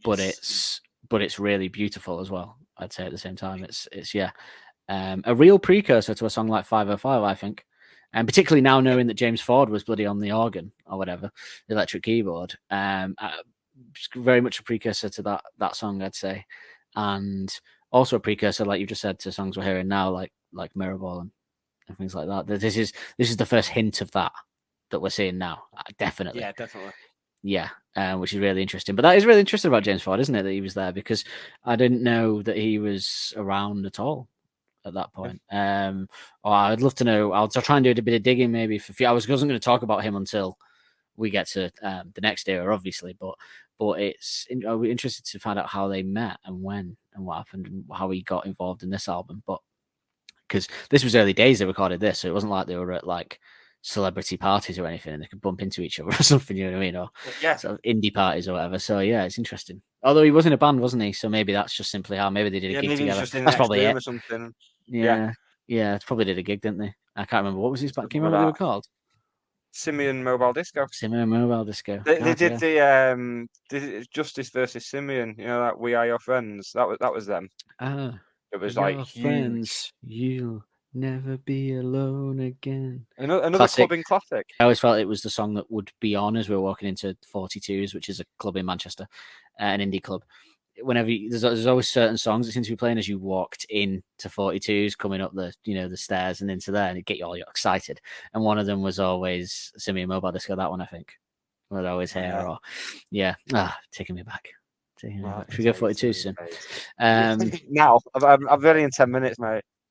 but it's really beautiful as well. I'd say at the same time, it's a real precursor to a song like 505, I think. And particularly now knowing that James Ford was bloody on the organ or whatever, the electric keyboard, very much a precursor to that song, I'd say. And also a precursor, like you just said, to songs we're hearing now, like Mirrorball and things like that. This is the first hint of that we're seeing now, definitely. Yeah, definitely. Yeah, which is really interesting. But that is really interesting about James Ford, isn't it? That he was there, because I didn't know that he was around at all at that point. Or I'd love to know. I'll try and do a bit of digging maybe. I wasn't going to talk about him until we get to the next era, obviously. But I'll be interested to find out how they met and when and what happened and how he got involved in this album. But because this was early days they recorded this, so it wasn't like they were at like celebrity parties or anything and they could bump into each other or something, you know what I mean? Or sort of indie parties or whatever. So yeah, it's interesting. Although he was in a band, wasn't he? So maybe that's just simply how maybe they did a gig together. That's probably it. Or something. Yeah, probably did a gig, didn't they? I can't remember. What was his band? Can you remember what they were called? Simian Mobile Disco. Simian Mobile Disco. They did the Justice versus Simian. You know, that We Are Your Friends. That was them. It was like huge. Friends, you'll never be alone again. Another clubbing classic. I always felt it was the song that would be on as we were walking into 42s, which is a club in Manchester, an indie club. Whenever there's always certain songs that seem to be playing as you walked into 42s, coming up the stairs and into there, and it get you all excited. And one of them was always Simian Mobile Disco. That one, I think, would always hear. Or taking me back. Should we go 42 soon? Now, I've ready in 10 minutes, mate.